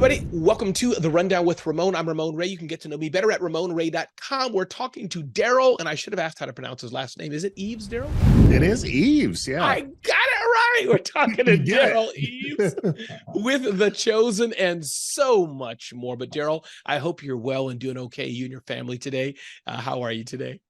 everybody. Welcome to The Rundown with Ramon. I'm Ramon Ray. You can get to know me better at RamonRay.com. We're talking to Derral, and I should have asked how to pronounce his last name. Is it Eves, Derral? It is Eves, yeah. I got it right. We're talking to Derral Eves with The Chosen and so much more. But Derral, I hope you're well and doing okay, you and your family today. How are you today?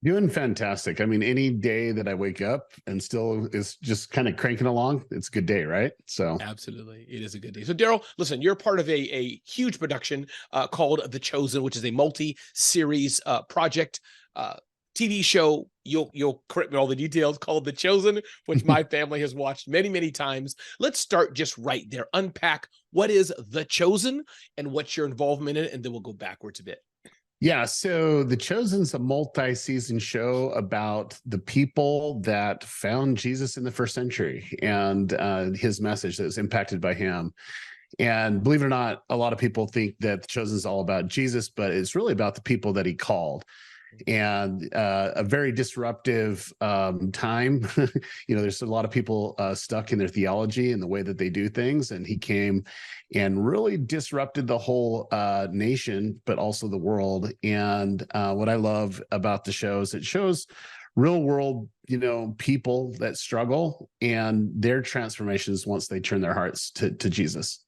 Doing fantastic. I mean, any day that I wake up and still is just kind of cranking along, it's a good day, right? So absolutely, it is a good day. So Derral, listen, you're part of a huge production called The Chosen, which is a multi-series project TV show. You'll correct me all the details, called The Chosen, which my family has watched many times. Let's start just right there. Unpack what is The Chosen and what's your involvement in it, and then we'll go backwards a bit. Yeah, so The Chosen's a multi-season show about the people that found Jesus in the first century and his message that was impacted by him. And believe it or not, a lot of people think that The Chosen is all about Jesus, but it's really about the people that he called. And a very disruptive time. There's a lot of people stuck in their theology and the way that they do things. And he came and really disrupted the whole nation, but also the world. And what I love about the show is it shows real world, people that struggle and their transformations once they turn their hearts to Jesus.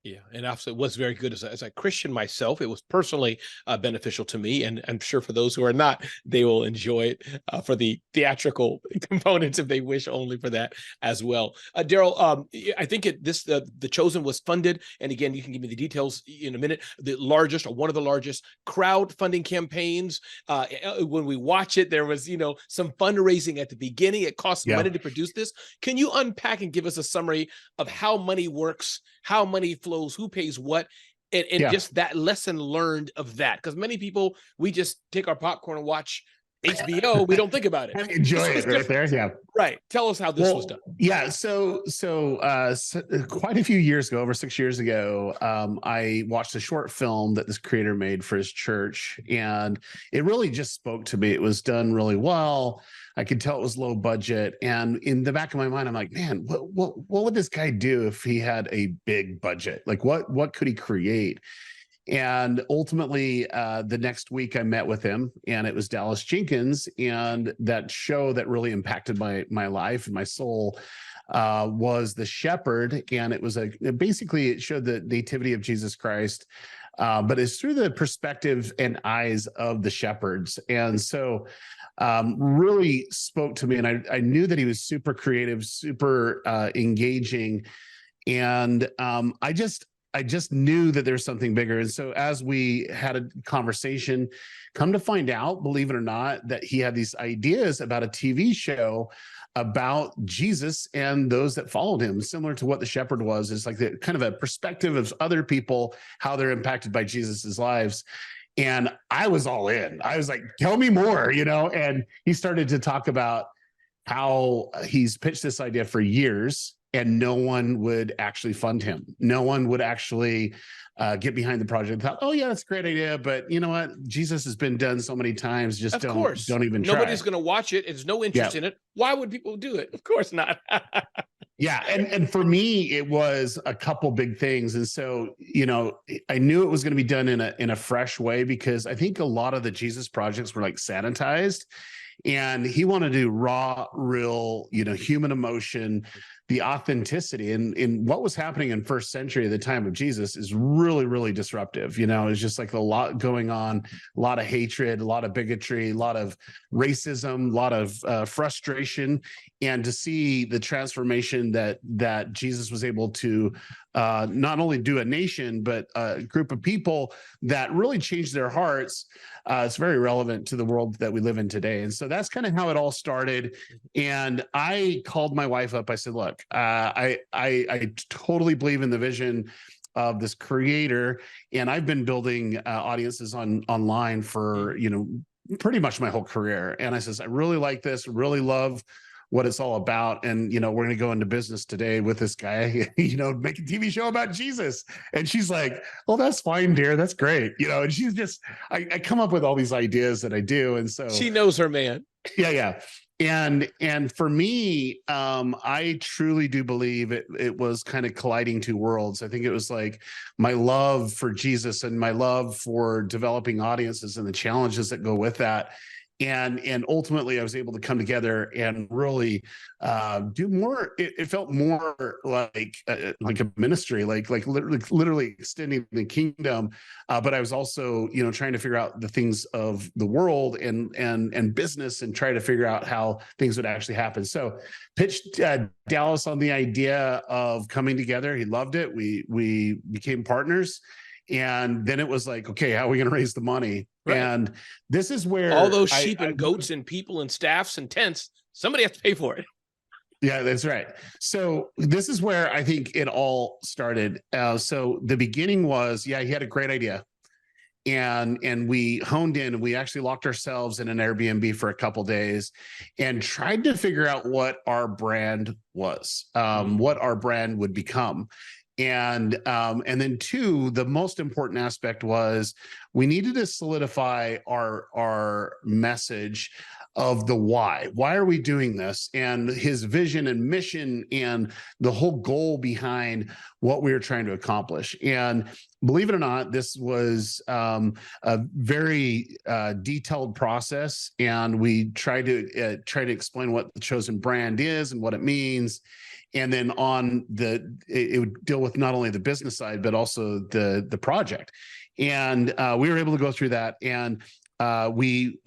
Yeah, and absolutely was very good as a Christian myself. It was personally beneficial to me, and I'm sure for those who are not, they will enjoy it for the theatrical components if they wish only for that as well. Derral, I think The Chosen was funded, and again, you can give me the details in a minute. The largest or one of the largest crowdfunding campaigns. When we watch it, there was some fundraising at the beginning. It costs money to produce this. Can you unpack and give us a summary of how money works, how money flows, who pays what, and just that lesson learned of that? Because many people, we just take our popcorn and watch HBO. We don't think about it. Enjoy it right there. Yeah. Right. Tell us how this was done. Yeah. So quite a few years ago, over 6 years ago, I watched a short film that this creator made for his church, and it really just spoke to me. It was done really well. I could tell it was low budget. And in the back of my mind, I'm like, man, what would this guy do if he had a big budget? Like what could he create? And ultimately, the next week I met with him, and it was Dallas Jenkins. And that show that really impacted my life and my soul was The Shepherd. And it was basically it showed the nativity of Jesus Christ, but it's through the perspective and eyes of the shepherds. And so really spoke to me. And I knew that he was super creative, super engaging. And I just knew that there's something bigger. And so as we had a conversation, come to find out, believe it or not, that he had these ideas about a TV show about Jesus and those that followed him, similar to what The Shepherd was. It's like the kind of a perspective of other people, how they're impacted by Jesus's lives. And I was all in. I was like, tell me more, and he started to talk about how he's pitched this idea for years and no one would actually fund him. No one would actually get behind the project. Thought, oh yeah, that's a great idea, but you know what? Jesus has been done so many times. Just don't even try. Nobody's going to watch it. There's no interest in it. Why would people do it? Of course not. Yeah. And for me, it was a couple big things. And so, I knew it was going to be done in a fresh way, because I think a lot of the Jesus projects were like sanitized, and he wanted to do raw, real, human emotion, the authenticity. And what was happening in first century at the time of Jesus is really, really disruptive. It's just like a lot going on, a lot of hatred, a lot of bigotry, a lot of racism, a lot of frustration. And to see the transformation that Jesus was able to not only do a nation, but a group of people that really changed their hearts, it's very relevant to the world that we live in today. And so that's kind of how it all started. And I called my wife up. I said, look, I totally believe in the vision of this creator, and I've been building audiences online for pretty much my whole career. And I says, I really like this, really love what it's all about. And, we're going to go into business today with this guy, make a TV show about Jesus. And she's like, oh, that's fine, dear. That's great. And she's just, I come up with all these ideas that I do. And so she knows her man. Yeah. And for me, I truly do believe it was kind of colliding two worlds. I think it was like my love for Jesus and my love for developing audiences and the challenges that go with that. And ultimately I was able to come together and really do more. It felt more like a ministry, like literally extending the kingdom. But I was also, trying to figure out the things of the world and business, and try to figure out how things would actually happen. So pitched Dallas on the idea of coming together. He loved it. We became partners. And then it was like, okay, how are we going to raise the money? Right. And this is where all those sheep and goats and people and staffs and tents, somebody has to pay for it. Yeah, that's right. So this is where I think it all started. So the beginning was, he had a great idea. And we honed in, and we actually locked ourselves in an Airbnb for a couple days and tried to figure out what our brand was, what our brand would become. And then two, the most important aspect was we needed to solidify our message of the why. Why are we doing this? And his vision and mission and the whole goal behind what we were trying to accomplish. And believe it or not, this was a very detailed process. And we tried to explain what the chosen brand is and what it means. And then it would deal with not only the business side, but also the project. And we were able to go through that. And we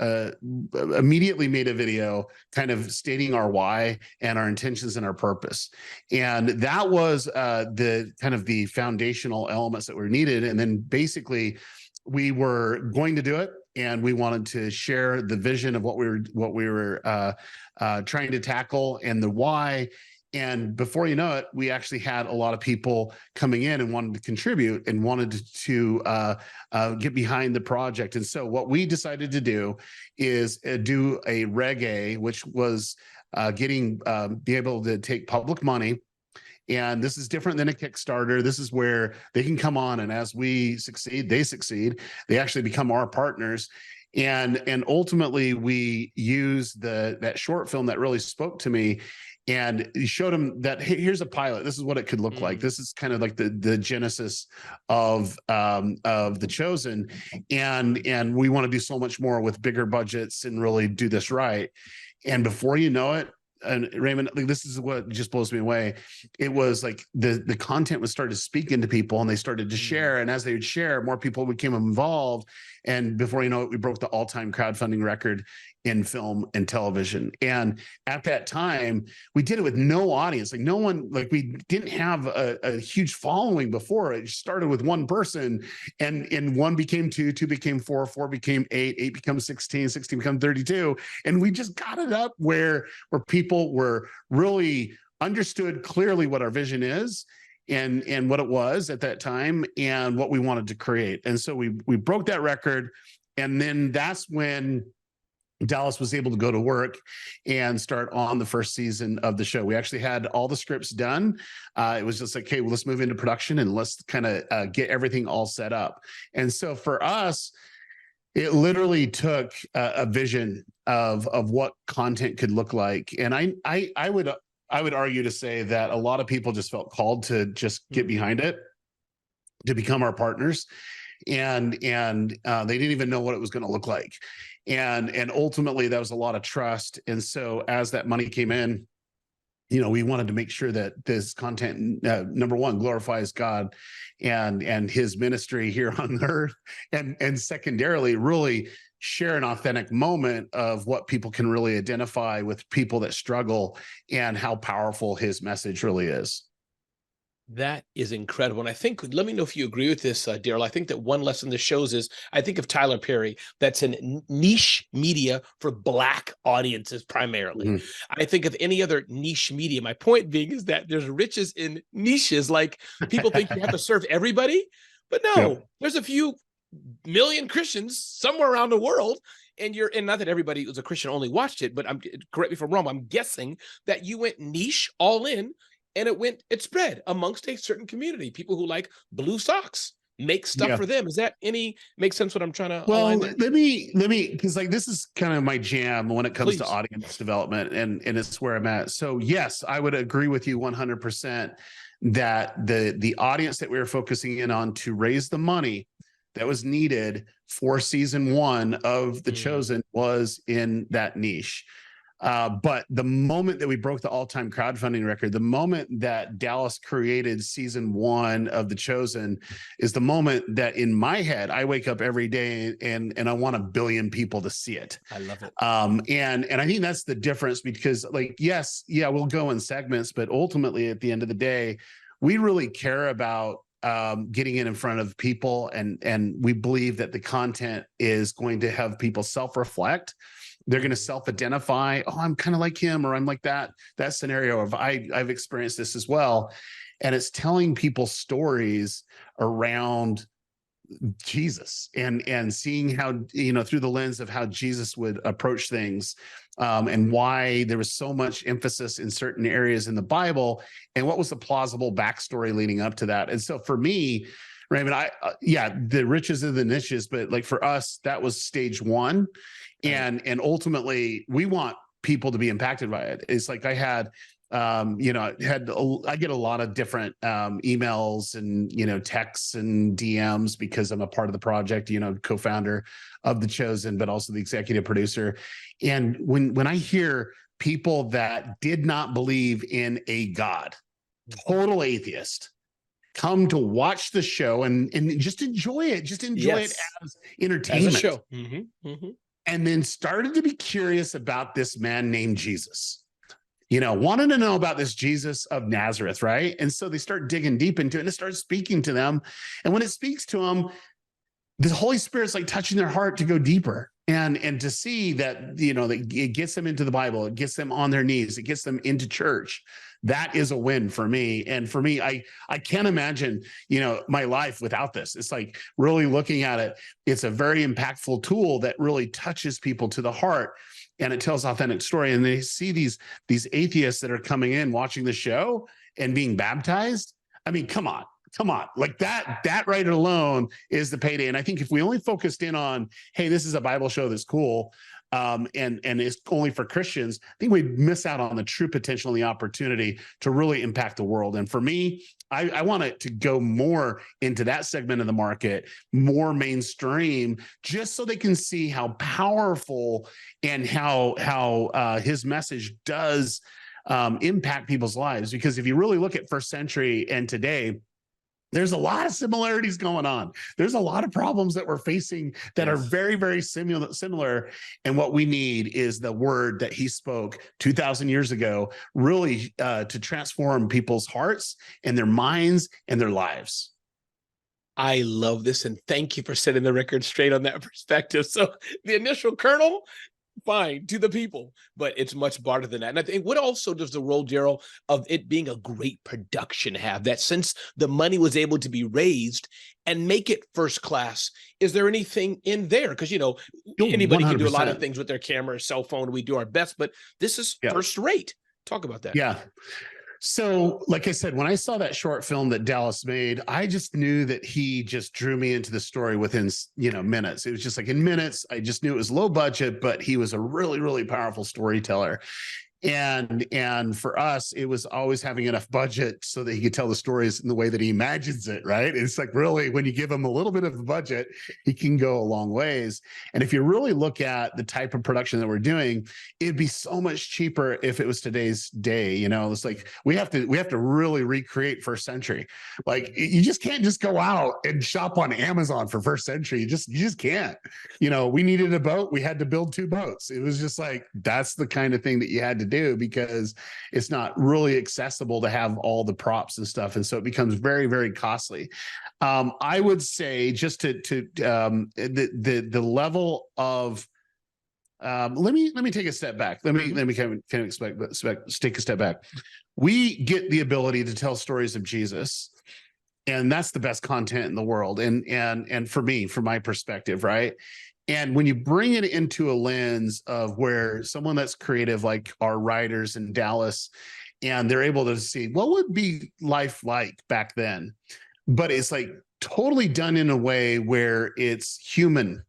immediately made a video kind of stating our why and our intentions and our purpose. And that was the kind of the foundational elements that were needed. And then basically we were going to do it. And we wanted to share the vision of what we were trying to tackle and the why. And before you know it, we actually had a lot of people coming in and wanted to contribute and wanted to get behind the project. And so what we decided to do is do a Reg A, which was be able to take public money. And this is different than a Kickstarter. This is where they can come on, and as we succeed, they succeed. They actually become our partners. And ultimately, we use that short film that really spoke to me, and showed them that, hey, here's a pilot. This is what it could look like. This is kind of like the genesis of the Chosen, and we want to do so much more with bigger budgets and really do this right. And before you know it, and Raymond, like, this is what just blows me away. It was like the content was started to speak into people, and they started to share. And as they would share, more people became involved. And before you know it, we broke the all-time crowdfunding record in film and television. And at that time, we did it with no audience. Like no one, like we didn't have a huge following before. It started with one person, and one became two became four became eight becomes 16 become 32. And we just got it up where people were really understood clearly what our vision is and what it was at that time and what we wanted to create. And so we broke that record. And then that's when Dallas was able to go to work and start on the first season of the show. We actually had all the scripts done. It was just like, okay, well, let's move into production and let's kind of get everything all set up. And so for us, it literally took a vision of what content could look like. And I would argue to say that a lot of people just felt called to just get behind it, to become our partners. And they didn't even know what it was going to look like. And ultimately that was a lot of trust. And so as that money came in, we wanted to make sure that this content, number one, glorifies God and his ministry here on earth. And secondarily, really share an authentic moment of what people can really identify with, people that struggle, and how powerful his message really is. That is incredible. And I think, let me know if you agree with this, Derral. I think that one lesson this shows is, I think of Tyler Perry, that's an niche media for Black audiences primarily. I think of any other niche media. My point being is that there's riches in niches. Like people think you have to serve everybody, but no, there's a few million Christians somewhere around the world. And not that everybody who's a Christian only watched it, but correct me if I'm wrong, I'm guessing that you went niche all in. And it spread amongst a certain community, people who like blue socks, make stuff Yeah. for them. Is that any make sense what I'm trying to Well, align there? let me, because like this is kind of my jam when it comes to Please. audience development, and it's where I'm at. So yes, I would agree with you 100% that the audience that we were focusing in on to raise the money that was needed for season one of The Chosen was in that niche. But the moment that we broke the all-time crowdfunding record, the moment that Dallas created season one of The Chosen, is the moment that in my head I wake up every day and I want 1 billion people to see it. I love it. And I think that's the difference, because like, yes, yeah, we'll go in segments, but ultimately at the end of the day, we really care about getting it in front of people, and we believe that the content is going to have people self-reflect. They're going to self-identify. Oh, I'm kind of like him, or I'm like that scenario of I've experienced this as well. And it's telling people stories around Jesus and seeing how, through the lens of how Jesus would approach things, and why there was so much emphasis in certain areas in the Bible, and what was the plausible backstory leading up to that. And so for me, Raymond, yeah, the riches of the niches, but like for us, that was stage one. And ultimately we want people to be impacted by it. It's like I had, I get a lot of different emails and, texts and DMs, because I'm a part of the project, co-founder of The Chosen, but also the executive producer. And when I hear people that did not believe in a God, total atheist, come to watch the show and just enjoy it, it as entertainment, as a show. And then started to be curious about this man named Jesus, wanted to know about this Jesus of Nazareth, right? And so they start digging deep into it, and it starts speaking to them. And when it speaks to them, the Holy Spirit's like touching their heart to go deeper, and to see that, that it gets them into the Bible, it gets them on their knees, it gets them into church. That is a win for me. And for me, I can't imagine, my life without this. It's like really looking at it. It's a very impactful tool that really touches people to the heart, and it tells authentic story. And they see these atheists that are coming in, watching the show and being baptized. I mean, come on. Like that right alone is the payday. And I think if we only focused in on, hey, this is a Bible show that's cool, and it's only for Christians, I think we'd miss out on the true potential and the opportunity to really impact the world. And for me, I want it to go more into that segment of the market, more mainstream, just so they can see how powerful and how his message does impact people's lives. Because if you really look at first century and today, there's a lot of similarities going on. There's a lot of problems that we're facing that are very, very similar. And what we need is the word that he spoke 2,000 years ago, really to transform people's hearts and their minds and their lives. I love this. And thank you for setting the record straight on that perspective. So the initial kernel, fine, to the people, but it's much broader than that. And I think, what also does the role, Derral, of it being a great production have, that since the money was able to be raised and make it first class, is there anything in there? Because, anybody 100%. Can do a lot of things with their camera or cell phone. We do our best, but this is first rate. Talk about that. Yeah. So, like I said, when I saw that short film that Dallas made, I just knew that he just drew me into the story within, minutes. It was just like in minutes, I just knew it was low budget, but he was a really, really powerful storyteller. And for us, it was always having enough budget so that he could tell the stories in the way that he imagines it, right? It's like, really, when you give him a little bit of the budget, he can go a long ways. And if you really look at the type of production that we're doing, it'd be so much cheaper if it was today's day. It's like we have to really recreate first century. Like, you just can't just go out and shop on Amazon for first century. You just can't. We needed a boat. We had to build 2 boats. It was just like, that's the kind of thing that you had to do, because it's not really accessible to have all the props and stuff, and so it becomes very, very costly. I would say, just to the level of let me take a step back. Let me kind of take a step back. We get the ability to tell stories of Jesus, and that's the best content in the world. And for me, from my perspective, right? And when you bring it into a lens of where someone that's creative, like our writers in Dallas, and they're able to see what would be life like back then, but it's like totally done in a way where it's human,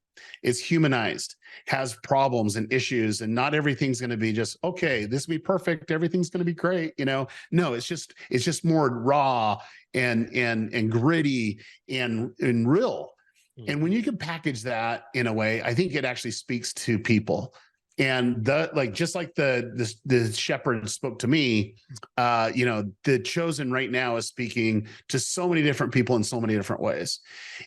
it's humanized, has problems and issues, and not everything's going to be just okay, this will be perfect, everything's going to be great, no, it's just more raw and gritty and real. And when you can package that in a way, I think it actually speaks to people. And just like the shepherd spoke to me, the chosen right now is speaking to so many different people in so many different ways.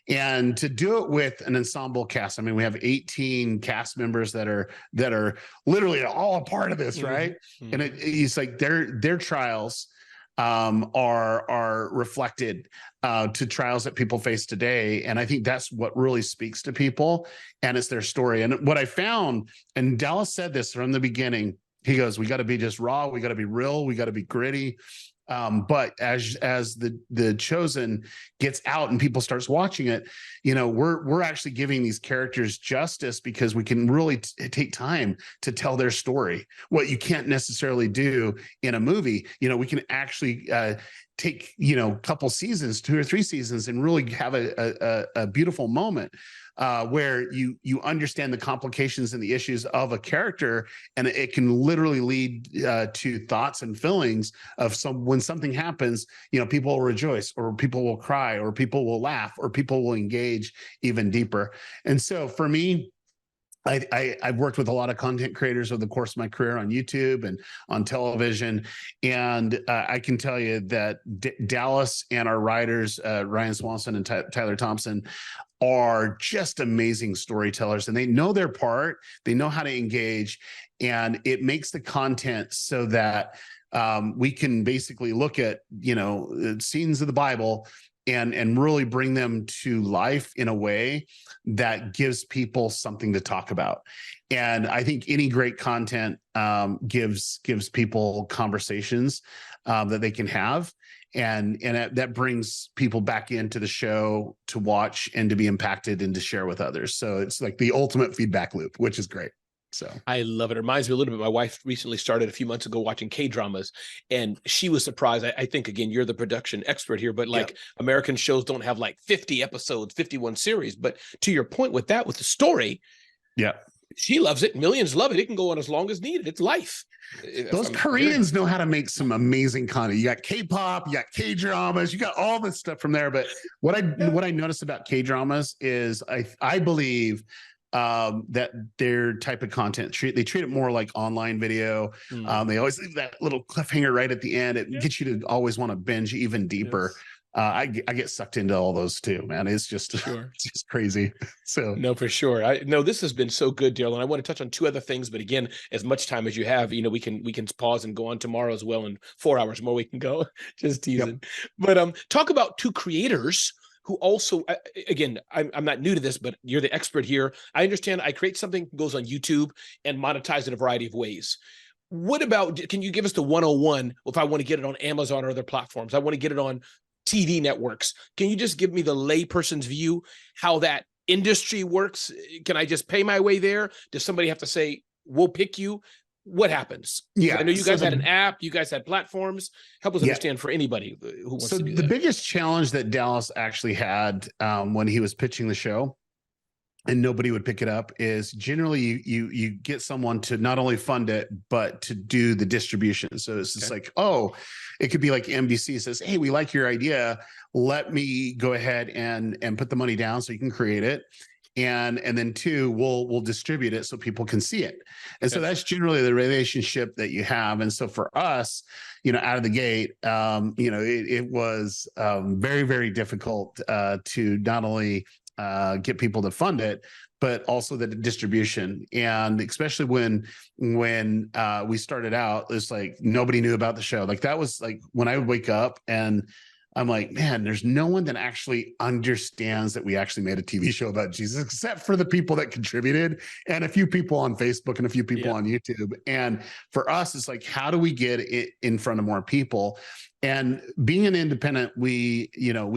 And to do it with an ensemble cast, I mean, we have 18 cast members that are literally all a part of this, right? And it's like their trials are reflected to trials that people face today. And I think that's what really speaks to people, and it's their story. And what I found, and Dallas said this from the beginning, he goes, we got to be just raw, we got to be real, we got to be gritty. But as the chosen gets out and people starts watching it, we're actually giving these characters justice, because we can really take time to tell their story, what you can't necessarily do in a movie. We can actually take a couple seasons, 2 or 3 seasons, and really have a beautiful moment where you understand the complications and the issues of a character, and it can literally lead to thoughts and feelings of when something happens, people will rejoice, or people will cry, or people will laugh, or people will engage even deeper. And so for me, I've worked with a lot of content creators over the course of my career on YouTube and on television. And I can tell you that Dallas and our writers, Ryan Swanson and Tyler Thompson, are just amazing storytellers, and they know their part. They know how to engage, and it makes the content so that we can basically look at, scenes of the Bible and really bring them to life in a way that gives people something to talk about. And I think any great content gives people conversations that they can have. And that brings people back into the show to watch and to be impacted and to share with others. So it's like the ultimate feedback loop, which is great. So I love it. It reminds me a little bit. My wife recently started a few months ago watching K-dramas, and she was surprised. I think, again, you're the production expert here, but like American shows don't have like 50 episodes, 51 series. But to your point with that, with the story, she loves it. Millions love it. It can go on as long as needed. It's life. Those Koreans know how to make some amazing content. You got K-pop, you got K-dramas, you got all this stuff from there. But what I noticed about K-dramas is I believe that their type of content, they treat it more like online video. They always leave that little cliffhanger right at the end. It gets you to always want to binge even deeper. I get sucked into all those too, man. It's just, it's just crazy. So no, for sure. This has been so good, Derral. And I want to touch on 2 other things, but again, as much time as you have, we can pause and go on tomorrow as well. And 4 hours more we can go. Just teasing. But talk about 2 creators who also, again, I'm not new to this, but you're the expert here. I understand I create something that goes on YouTube and monetize in a variety of ways. What about, can you give us the 101 if I want to get it on Amazon or other platforms? I want to get it on TV networks. Can you just give me the layperson's view, how that industry works? Can I just pay my way there? Does somebody have to say, we'll pick you? What happens? I know you guys had an app, you guys had platforms. Help us understand for anybody who wants to do that. The biggest challenge that Dallas actually had when he was pitching the show and nobody would pick it up is generally you get someone to not only fund it, but to do the distribution. So it's just like, it could be like NBC says, hey, we like your idea. Let me go ahead and put the money down so you can create it. And then 2, we'll distribute it so people can see it. And so that's generally the relationship that you have. And so for us, out of the gate, it was very, very difficult to not only get people to fund it, but also the distribution. And especially when we started out, it's like nobody knew about the show. Like that was like when I would wake up and I'm like, man, there's no one that actually understands that we actually made a TV show about Jesus, except for the people that contributed and a few people on Facebook and a few people on YouTube. And for us, it's like, how do we get it in front of more people? And being an independent, we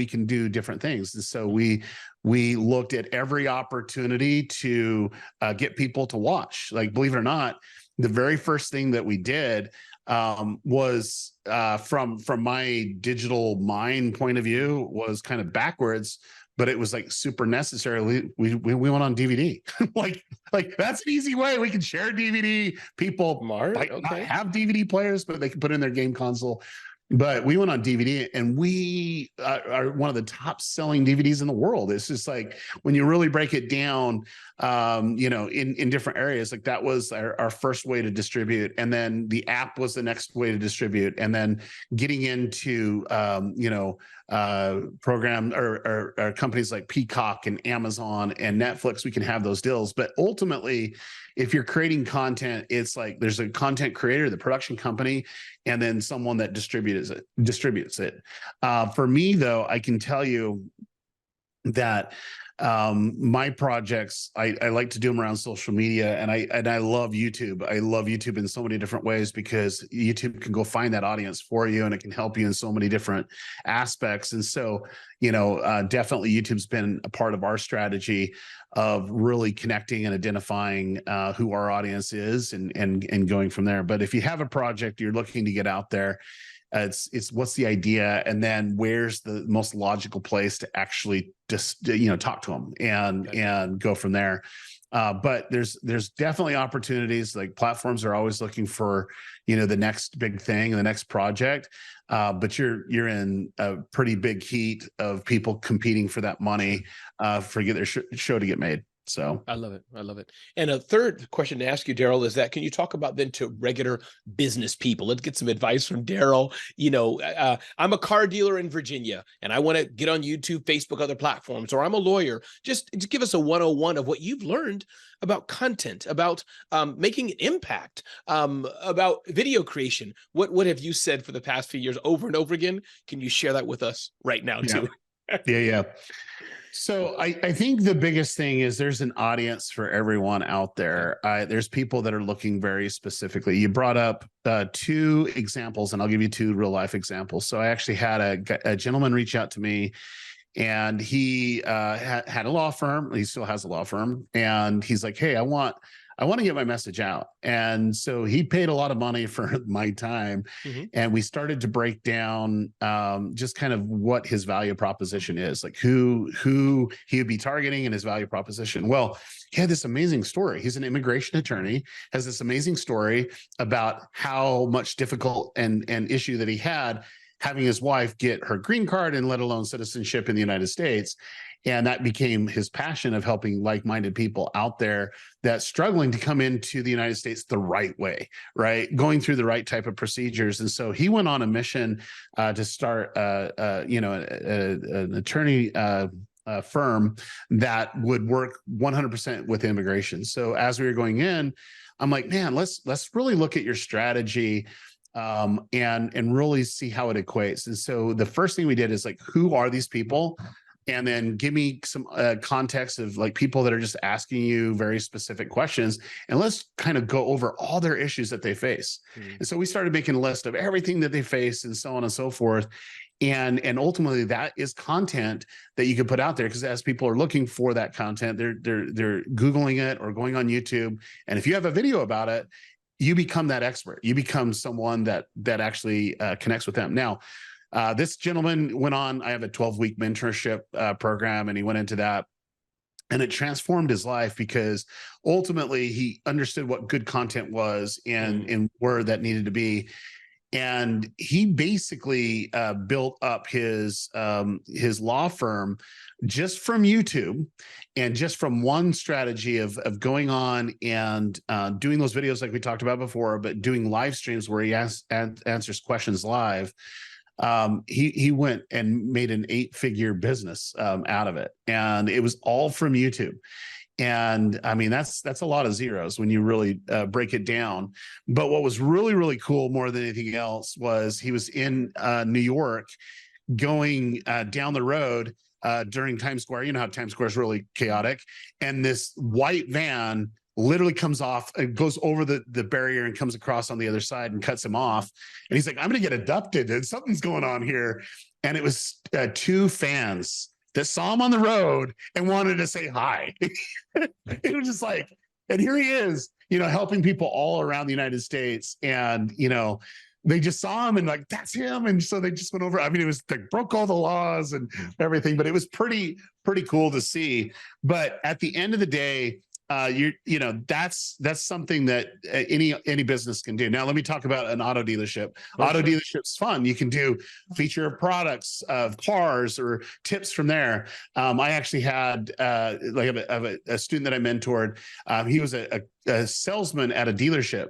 can do different things. And so we looked at every opportunity to get people to watch. Like, believe it or not, the very first thing that we did was from my digital mind point of view was kind of backwards, but it was like super necessary. We went on DVD. like that's an easy way we can share DVD. People Smart. might not Okay. have DVD players, but they can put in their game console. But we went on DVD, and we are one of the top selling DVDs in the world. It's just like when you really break it down, in different areas, like that was our first way to distribute. And then the app was the next way to distribute. And then getting into, program or companies like Peacock and Amazon and Netflix, we can have those deals. But ultimately, if you're creating content, it's like there's a content creator, the production company, and then someone that distributes it. For me, though, I can tell you that my projects, I like to do them around social media, and I love YouTube. I love YouTube in so many different ways, because YouTube can go find that audience for you, and it can help you in so many different aspects. And so, definitely YouTube's been a part of our strategy of really connecting and identifying who our audience is, and going from there. But if you have a project you're looking to get out there, it's what's the idea, and then where's the most logical place to actually just talk to them and go from there. But there's definitely opportunities. Like, platforms are always looking for the next big thing, the next project. But you're in a pretty big heat of people competing for that money for their show to get made. So I love it. I love it. And a third question to ask you, Derral, is that can you talk about then to regular business people? Let's get some advice from Derral. I'm a car dealer in Virginia, and I want to get on YouTube, Facebook, other platforms, or I'm a lawyer. Just give us a 101 of what you've learned about content, about making an impact, about video creation. What have you said for the past few years over and over again? Can you share that with us right now, too? Yeah. So I think the biggest thing is there's an audience for everyone out there. There's people that are looking very specifically. You brought up two examples, and I'll give you two real life examples. So I actually had a gentleman reach out to me, and he had a law firm. He still has a law firm, and he's like, "Hey, I want to get my message out." And so he paid a lot of money for my time. Mm-hmm. And we started to break down just kind of what his value proposition is, like who he would be targeting and his value proposition. Well, he had this amazing story. He's an immigration attorney, has this amazing story about how much difficult and issue that he had having his wife get her green card, and let alone citizenship in the United States. And that became his passion of helping like-minded people out there that's struggling to come into the United States the right way, right? Going through the right type of procedures. And so he went on a mission to start, an attorney firm that would work 100% with immigration. So as we were going in, I'm like, man, let's really look at your strategy and really see how it equates. And so the first thing we did is like, who are these people? And then give me some context of like people that are just asking you very specific questions, and let's kind of go over all their issues that they face. And so we started making a list of everything that they face, and so on and so forth. And ultimately that is content that you can put out there, because as people are looking for that content, they're Googling it or going on YouTube. And if you have a video about it, you become that expert. You become someone that actually connects with them. Now, this gentleman went on, I have a 12-week mentorship program, and he went into that, and it transformed his life, because ultimately he understood what good content was and where that needed to be. And he basically built up his law firm just from YouTube, and just from one strategy of going on and doing those videos like we talked about before, but doing live streams where he answers questions live. He went and made an 8-figure business out of it, and it was all from YouTube. And I mean, that's a lot of zeros when you really break it down. But what was really, really cool more than anything else was he was in New York, going down the road during Times Square. You know how Times Square is really chaotic. And this white van literally comes off, it goes over the barrier and comes across on the other side and cuts him off. And he's like, I'm going to get abducted, and something's going on here. And it was 2 fans that saw him on the road and wanted to say hi. It was just like, and here he is. helping people all around the United States. And, they just saw him and like, that's him. And so they just went over. I mean, it was like broke all the laws and everything, but it was pretty cool to see. But at the end of the day, that's something that any business can do. Now, let me talk about an auto dealership. Auto dealership's fun. You can do feature products of cars or tips from there. I actually had a student that I mentored. He was a salesman at a dealership,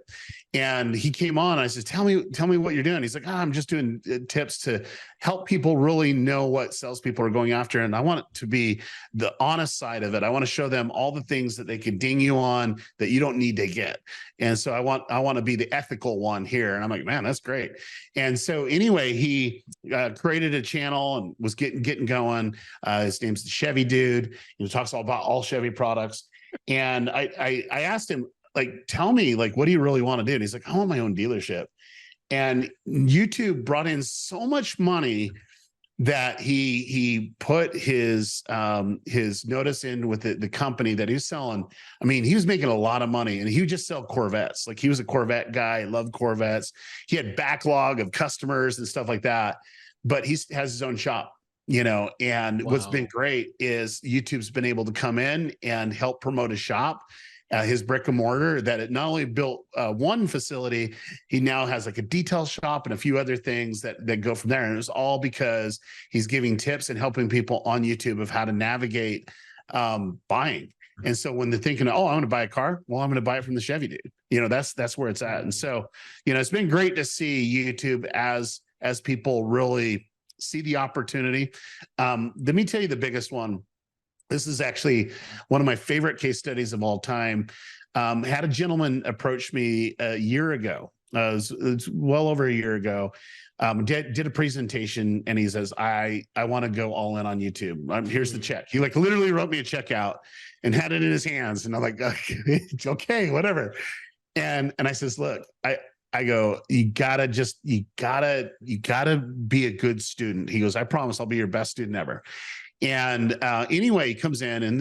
and he came on. I said, tell me what you're doing. He's like, I'm just doing tips to help people really know what salespeople are going after. And I want it to be the honest side of it. I want to show them all the things that they can ding you on that you don't need to get. And so I want to be the ethical one here. And I'm like, man, that's great. And so anyway, he created a channel and was getting going. His name's the Chevy Dude. He talks all about all Chevy products. And I asked him, like, tell me, like, what do you really want to do? And he's like, I want my own dealership. And YouTube brought in so much money that he put his notice in with the company that he was selling. I mean, he was making a lot of money, and he would just sell Corvettes. Like, he was a Corvette guy, loved Corvettes. He had backlog of customers and stuff like that, but he has his own shop. And what's been great is YouTube's been able to come in and help promote his shop, his brick and mortar, that it not only built one facility, he now has like a detail shop and a few other things that go from there. And it was all because he's giving tips and helping people on YouTube of how to navigate buying. And so when they're thinking, oh, I want to buy a car, well, I'm going to buy it from the Chevy Dude. That's where it's at. And so, it's been great to see YouTube as people really see the opportunity. Let me tell you the biggest one. This is actually one of my favorite case studies of all time. Had a gentleman approach me a year ago. It's well over a year ago. Did a presentation, and he says, I want to go all in on YouTube. Here's the check. He like literally wrote me a check out and had it in his hands. And I'm like, okay, whatever. And I says, look, I go, you gotta be a good student. He goes, I promise I'll be your best student ever. And anyway, he comes in, and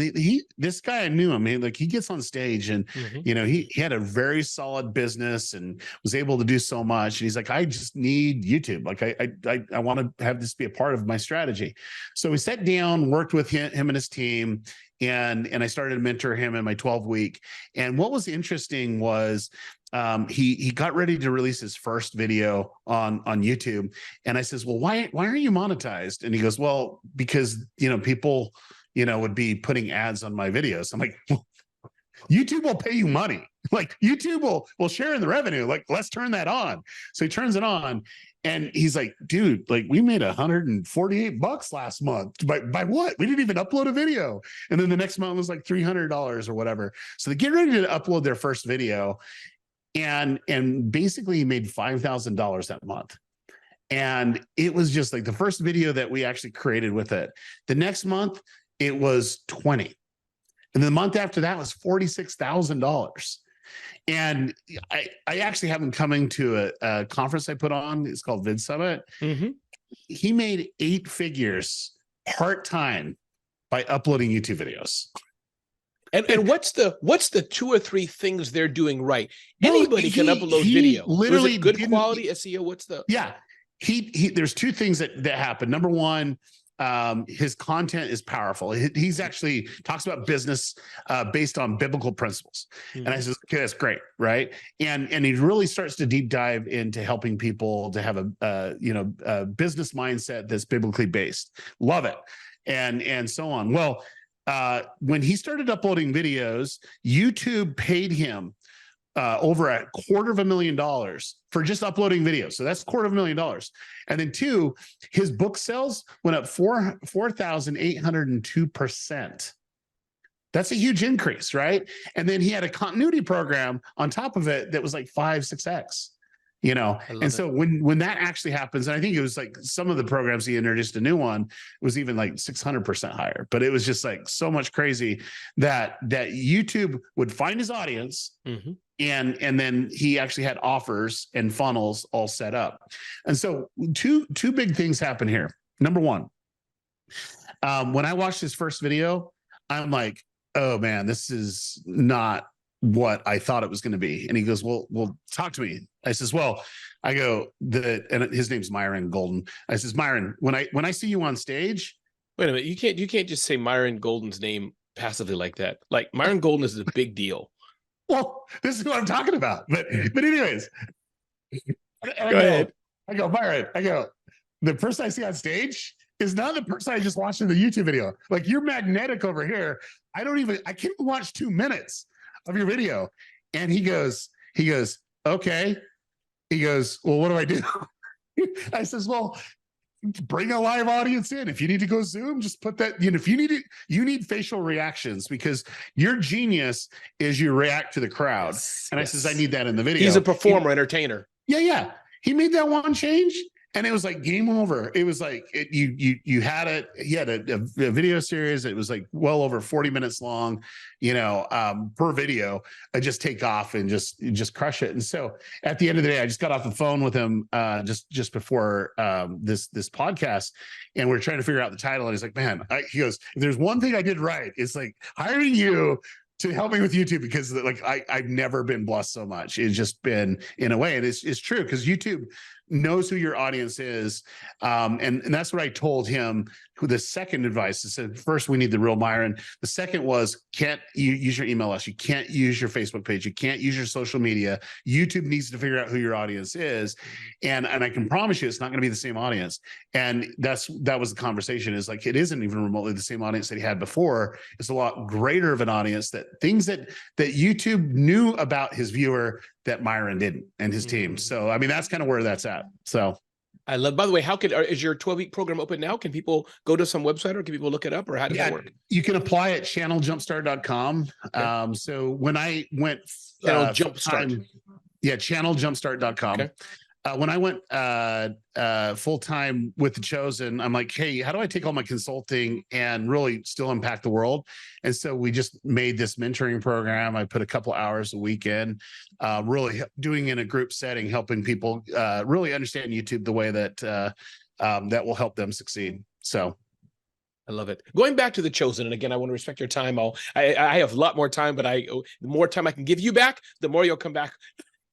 this guy, I knew him. He gets on stage, and he had a very solid business and was able to do so much. And he's like, I just need YouTube. Like, I want to have this be a part of my strategy. So we sat down, worked with him and his team, and I started to mentor him in my 12-week. And what was interesting was he got ready to release his first video on YouTube. And I says, well, why aren't you monetized? And he goes, well, because, people, would be putting ads on my videos. I'm like, well, YouTube will pay you money. Like, YouTube will share in the revenue. Like, let's turn that on. So he turns it on, and he's like, dude, like, we made $148 last month. By what? We didn't even upload a video. And then the next month was like $300 or whatever. So they get ready to upload their first video. And basically he made $5,000 that month. And it was just like the first video that we actually created with it. The next month it was 20. And the month after that was $46,000. And I actually have him coming to a conference I put on. It's called Vid Summit. Mm-hmm. He made 8 figures part-time by uploading YouTube videos. And what's the 2 or 3 things they're doing right? Anybody can upload video. Literally, good quality SEO. What's the? Yeah, he. There's 2 things that happen. Number one, his content is powerful. He's actually talks about business based on biblical principles. Mm-hmm. And I says, okay, that's great, right? And he really starts to deep dive into helping people to have a business mindset that's biblically based. Love it, and so on. Well, when he started uploading videos, YouTube paid him over $250,000 for just uploading videos. So that's $250,000. And then 2, his book sales went up 4,802%. That's a huge increase, right? And then he had a continuity program on top of it that was like 5-6x. And so when that actually happens, and I think it was like some of the programs he introduced a new one was even like 600% higher, but it was just like so much crazy that YouTube would find his audience. Mm-hmm. And then he actually had offers and funnels all set up. And so two big things happen here. Number one, when I watched his first video, I'm like, oh man, this is not what I thought it was going to be. And he goes, well, talk to me. I says, well, I go, and his name's Myron Golden. I says, Myron, when I see you on stage. Wait a minute. You can't just say Myron Golden's name passively like that. Like Myron Golden is a big deal. Well, this is what I'm talking about. But anyways, Go ahead. I go, Myron, the person I see on stage is not the person I just watched in the YouTube video. Like, you're magnetic over here. I can't watch 2 minutes of your video. And he goes, okay. He goes, well, what do I do? I says, well, bring a live audience in. If you need to go Zoom, just put that, if you need it, you need facial reactions, because your genius is you react to the crowd. Yes, and yes. I says, I need that in the video. He's a performer, entertainer. Yeah. He made that one change, and it was like game over. It was like you had it. He had a video series. It was like well over 40 minutes long, per video. I just take off and just crush it. And so at the end of the day, I just got off the phone with him just before this podcast, and we're trying to figure out the title. And he's like, man, he goes, if there's one thing I did right, it's like hiring you to help me with YouTube, because like I've never been blessed so much. It's just been, in a way, and it's true, because YouTube knows who your audience is. And that's what I told him. The second advice, I said, first, we need the real Myron. The second was, can't you use your email list? You can't use your Facebook page. You can't use your social media. YouTube needs to figure out who your audience is. And I can promise you, it's not going to be the same audience. And that was the conversation, is like, it isn't even remotely the same audience that he had before. It's a lot greater of an audience, that things that YouTube knew about his viewer that Myron didn't, and his team. So, I mean, that's kind of where that's at. So I love, by the way, is your 12-week program open now? Can people go to some website, or can people look it up, or how does that work? You can apply at channeljumpstart.com. Okay. So when I went channeljumpstart.com. Okay. When I went full-time with The Chosen, I'm like, hey, how do I take all my consulting and really still impact the world? And so we just made this mentoring program. I put a couple hours a week in, really doing in a group setting, helping people really understand YouTube the way that that will help them succeed. So I love it. Going back to The Chosen, and again, I want to respect your time. I have a lot more time, but the more time I can give you back, the more you'll come back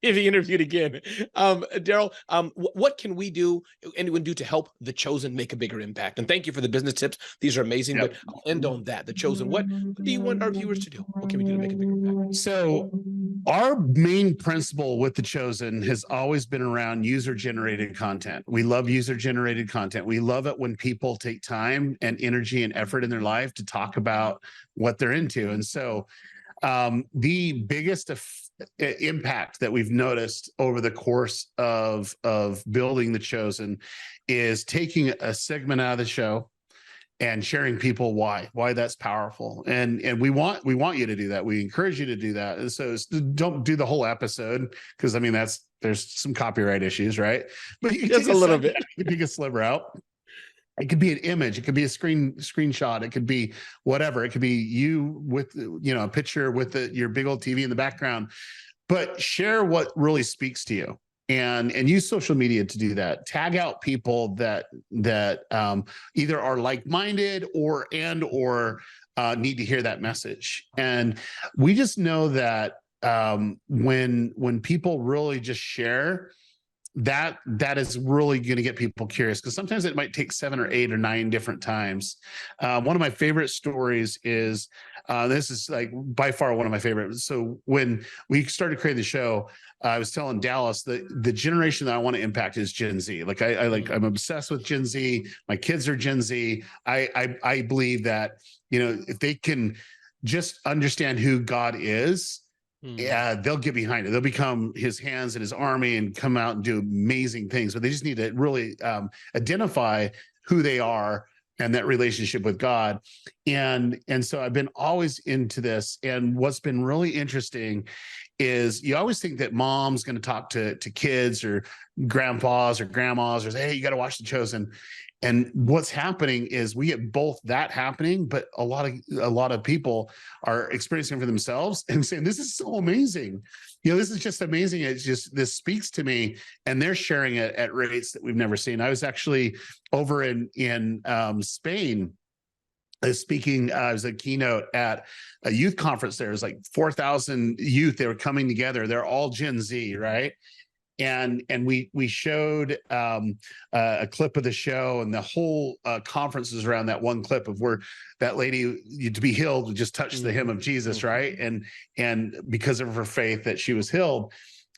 if he interviewed again. Derral, what can we do, anyone do, to help The Chosen make a bigger impact? And thank you for the business tips. These are amazing, but I'll end on that. The Chosen, what do you want our viewers to do? What can we do to make a bigger impact? So our main principle with The Chosen has always been around user-generated content. We love user-generated content. We love it when people take time and energy and effort in their life to talk about what they're into. And so the biggest impact that we've noticed over the course of building The Chosen is taking a segment out of the show and sharing people why that's powerful. And we want you to do that. We encourage you to do that. And so don't do the whole episode, because I mean, there's some copyright issues, right? But you just a little bit. You take a sliver out. It could be an image. It could be a screenshot. It could be whatever. It could be you with, a picture with your big old TV in the background, but share what really speaks to you, and use social media to do that. Tag out people that either are like-minded or need to hear that message. And we just know that when people really just share, that is really going to get people curious, because sometimes it might take 7 or 8 or 9 different times. One of my favorite stories is this is like by far one of my favorites. So when we started creating the show, I was telling Dallas that the generation that I want to impact is Gen Z. Like I'm obsessed with Gen Z. My kids are Gen Z. I believe that, if they can just understand who God is, they'll get behind it. They'll become his hands and his army and come out and do amazing things. But they just need to really identify who they are and that relationship with God. And so I've been always into this. And what's been really interesting is you always think that mom's going to talk to kids or grandpas or grandmas or say, hey, you got to watch The Chosen. And what's happening is we get both that happening, but a lot of people are experiencing it for themselves and saying, this is so amazing. This is just amazing. This speaks to me, and they're sharing it at rates that we've never seen. I was actually over in Spain speaking as a keynote at a youth conference. There was like 4,000 youth. They were coming together. They're all Gen Z, right? And we showed a clip of the show, and the whole conference is around that one clip of where that lady, to be healed, would just touch the hem of Jesus, right? And because of her faith, that she was healed.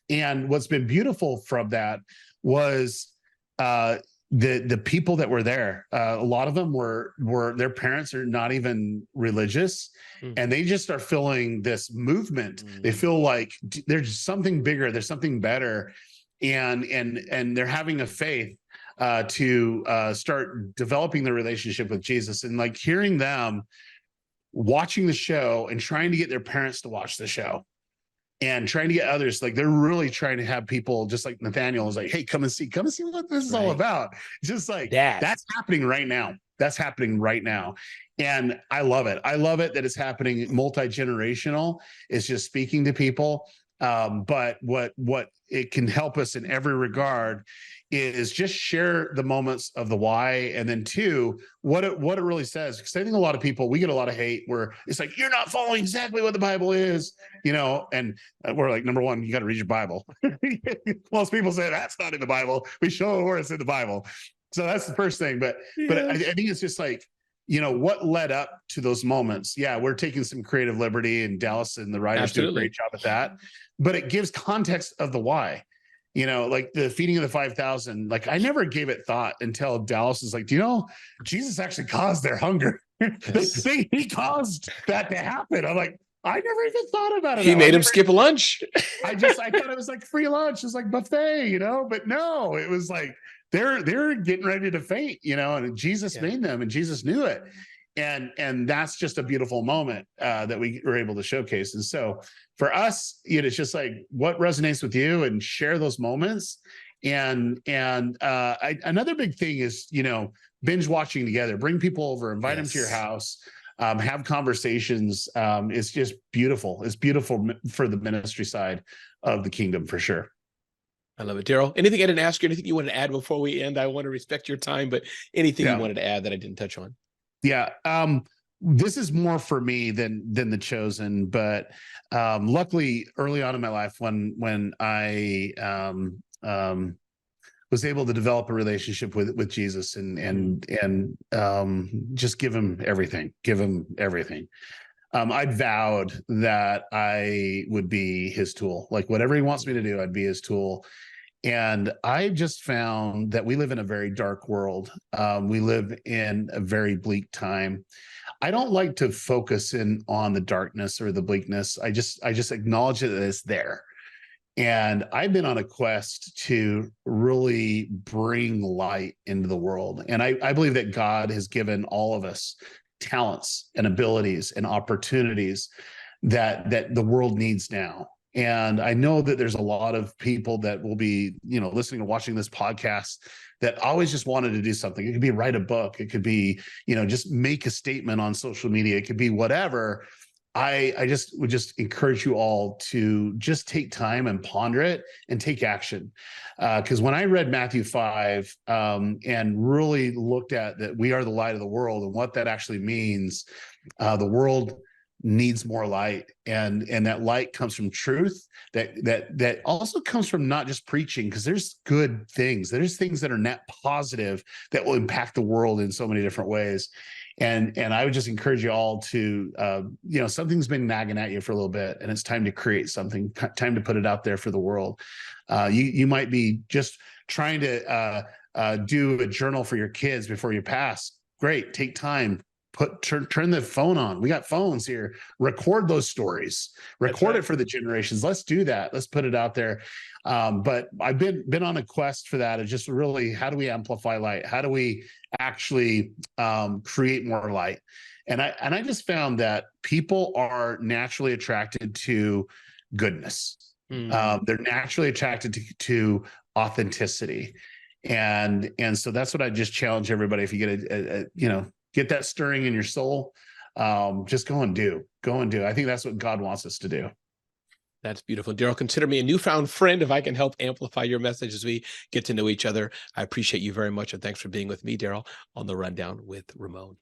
And what's been beautiful from that was the people that were there. A lot of them were their parents are not even religious, and they just are feeling this movement. They feel like there's something bigger, there's something better, and they're having a faith to start developing the relationship with Jesus. And like hearing them watching the show and trying to get their parents to watch the show, and trying to get others, like they're really trying to have people, just like Nathaniel is like, hey, come and see what this is all about. Just like that's happening right now. That's happening right now. And I love it. I love it that it's happening multi-generational. It's just speaking to people. But what it can help us in every regard is just share the moments of the why, and then two, what it really says. Because I think a lot of people, we get a lot of hate where it's like, you're not following exactly what the Bible is, and we're like, number one, you got to read your Bible. Most people say that's not in the Bible. We show where it's in the Bible. So that's the first thing. But I think it's just like, what led up to those moments. Yeah, we're taking some creative liberty, and Dallas and the writers do a great job at that. But it gives context of the why. Like the feeding of the 5,000, like I never gave it thought until Dallas is like, Jesus actually caused their hunger. Yes. He caused that to happen. I'm like, I never even thought about it. He made him skip lunch. I thought it was like free lunch. It was like buffet, but no, it was like, they're getting ready to faint, and Jesus made them, and Jesus knew it. And that's just a beautiful moment that we were able to showcase. And so for us, it's just like what resonates with you, and share those moments. And another big thing is, binge watching together, bring people over, invite them to your house, have conversations. It's just beautiful. It's beautiful for the ministry side of the kingdom, for sure. I love it. Derral, anything I didn't ask you, anything you want to add before we end? I want to respect your time, but anything you wanted to add that I didn't touch on? Yeah. This is more for me than the chosen, but luckily early on in my life, when I was able to develop a relationship with Jesus and just give him everything. I'd vowed that I would be his tool. Like whatever he wants me to do, I'd be his tool. And I just found that we live in a very dark world. We live in a very bleak time. I don't like to focus in on the darkness or the bleakness. I just acknowledge that it's there. And I've been on a quest to really bring light into the world. And I believe that God has given all of us talents and abilities and opportunities that the world needs now. And I know that there's a lot of people that will be, listening and watching this podcast that always just wanted to do something. It could be write a book. It could be, just make a statement on social media. It could be whatever. I would just encourage you all to just take time and ponder it and take action. Because when I read Matthew 5 and really looked at that we are the light of the world and what that actually means, the world needs more light, and that light comes from truth, that also comes from not just preaching, because there's good things, there's things that are net positive that will impact the world in so many different ways. And I would just encourage you all to something's been nagging at you for a little bit, and it's time to create something, time to put it out there for the world. You might be just trying to do a journal for your kids before you pass. Great, take time. Turn the phone on. We got phones here. Record those stories. Record it for the generations. Let's do that. Let's put it out there. But I've been on a quest for that. It's just really, how do we amplify light? How do we actually create more light? And I just found that people are naturally attracted to goodness. They're naturally attracted to authenticity. And so that's what I just challenge everybody. If you get get that stirring in your soul, just go and do. I think that's what God wants us to do. That's beautiful. Derral, consider me a newfound friend if I can help amplify your message as we get to know each other. I appreciate you very much. And thanks for being with me, Derral, on The Rundown with Ramon.